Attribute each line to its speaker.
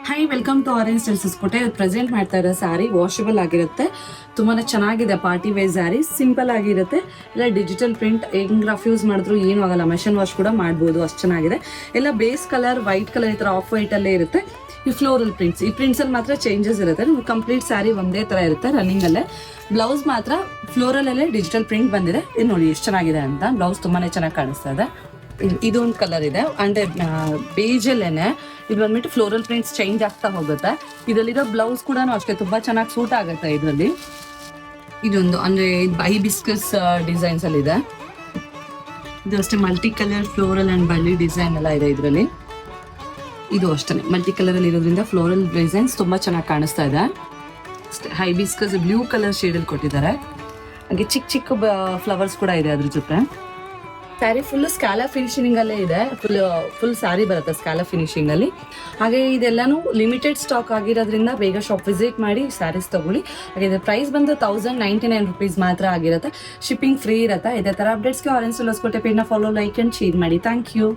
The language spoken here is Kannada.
Speaker 1: Hi, welcome to orange styles Hosakote. Present ಮಾಡ್ತಾ ಇರೋ ಸ್ಯಾರಿ ವಾಷಬಲ್ ಆಗಿರುತ್ತೆ, ತುಂಬಾ ಚೆನ್ನಾಗಿದೆ. ಪಾರ್ಟಿ ವೇರ್ ಸ್ಯಾರಿ, ಸಿಂಪಲ್ ಆಗಿರುತ್ತೆ. ಇಲ್ಲ ಡಿಜಿಟಲ್ ಪ್ರಿಂಟ್, ಹೆಂಗ್ ರಫ್ ಯೂಸ್ ಮಾಡಿದ್ರು ಏನೂ ಆಗಲ್ಲ. ಮೆಷಿನ್ ವಾಶ್ ಕೂಡ ಮಾಡ್ಬೋದು, ಅಷ್ಟು ಚೆನ್ನಾಗಿದೆ. ಎಲ್ಲ ಬೇಸ್ ಕಲರ್ ವೈಟ್ ಕಲರ್, ಈ ಥರ ಆಫ್ ವೈಟ್ ಅಲ್ಲೇ ಇರುತ್ತೆ. ಈ ಫ್ಲೋರಲ್ ಪ್ರಿಂಟ್ಸ್, ಈ ಪ್ರಿಂಟ್ಸ್ ಅಲ್ಲಿ ಮಾತ್ರ ಚೇಂಜಸ್ ಇರುತ್ತೆ. ನಿಮ್ಗೆ ಕಂಪ್ಲೀಟ್ ಸ್ಯಾರಿ ಒಂದೇ ತರ ಇರುತ್ತೆ ರನ್ನಿಂಗ್ ಅಲ್ಲೇ. ಬ್ಲೌಸ್ ಮಾತ್ರ ಫ್ಲೋರಲ್ ಅಲ್ಲೇ ಡಿಜಿಟಲ್ ಪ್ರಿಂಟ್ ಬಂದಿದೆ. ಇದು ನೋಡಿ ಎಷ್ಟು ಚೆನ್ನಾಗಿದೆ ಅಂತ. ಬ್ಲೌಸ್ ತುಂಬಾನೇ ಚೆನ್ನಾಗಿ ಕಾಣಿಸ್ತಾ ಇದೆ. ಇದೊಂದು ಕಲರ್ ಇದೆ, ಅಂದ್ರೆ ಬೇಜಲ್ಲೇನೆ ಇದು ಬಂದ್ಬಿಟ್ಟು ಫ್ಲೋರಲ್ ಪ್ರಿಂಟ್ಸ್ ಚೇಂಜ್ ಆಗ್ತಾ ಹೋಗುತ್ತೆ. ಇದರಲ್ಲಿರೋ ಬ್ಲೌಸ್ ಕೂಡ ಅಷ್ಟೇ ತುಂಬಾ ಚೆನ್ನಾಗಿ ಸೂಟ್ ಆಗುತ್ತೆ ಇದರಲ್ಲಿ. ಇದೊಂದು ಅಂದ್ರೆ ಹೈಬಿಸ್ಕಸ್ ಡಿಸೈನ್ಸ್ ಅಲ್ಲಿ ಇದೆ. ಇದು ಅಷ್ಟೇ ಮಲ್ಟಿ ಕಲರ್ ಫ್ಲೋರಲ್ ಅಂಡ್ ಬಳ್ಳಿ ಡಿಸೈನ್ ಎಲ್ಲ ಇದೆ ಇದರಲ್ಲಿ. ಇದು ಅಷ್ಟೇ ಮಲ್ಟಿ ಕಲರ್ ಅಲ್ಲಿ ಇರೋದ್ರಿಂದ ಫ್ಲೋರಲ್ ಡಿಸೈನ್ಸ್ ತುಂಬಾ ಚೆನ್ನಾಗಿ ಕಾಣಿಸ್ತಾ ಇದೆ. ಹೈಬಿಸ್ಕಸ್ ಬ್ಲೂ ಕಲರ್ ಶೇಡ್ ಅಲ್ಲಿ ಕೊಟ್ಟಿದ್ದಾರೆ. ಹಾಗೆ ಚಿಕ್ಕ ಚಿಕ್ಕ ಫ್ಲವರ್ಸ್ ಕೂಡ ಇದೆ ಅದ್ರ ಜೊತೆ. ಸ್ಯಾರಿ ಫುಲ್ ಸ್ಕ್ಯಾಲಾ ಫಿನಿಶಿಂಗ್ ಅಲ್ಲೇ ಇದೆ. ಫುಲ್ ಸ್ಯಾರಿ ಬರುತ್ತೆ ಸ್ಕ್ಯಾಲಾ ಫಿನಿಶಿಂಗ್ ಅಲ್ಲಿ. ಹಾಗೆ ಇದೆಲ್ಲಾನು ಲಿಮಿಟೆಡ್ ಸ್ಟಾಕ್ ಆಗಿರೋದ್ರಿಂದ ಬೇಗ ಶಾಪ್ ವಿಸಿಟ್ ಮಾಡಿ ಸ್ಯಾರೀಸ್ ತಗೊಳ್ಳಿ. ಹಾಗೆ ಇದರ ಪ್ರೈಸ್ ಬಂದು 1099 rupees ಮಾತ್ರ ಆಗಿರುತ್ತೆ. ಶಿಪ್ಪಿಂಗ್ ಫ್ರೀ ಇರುತ್ತೆ. ಇದೇ ತರ ಅಪ್ಡೇಟ್ಸ್ಗೆ ಆರೆಂಜ್ ಸ್ಟೈಲ್ಸ್ ಹೊಸಕೋಟೆ ಪೇಜ್ನ ಫಾಲೋ, ಲೈಕ್ ಅಂಡ್ ಶೇರ್ ಮಾಡಿ. Thank you.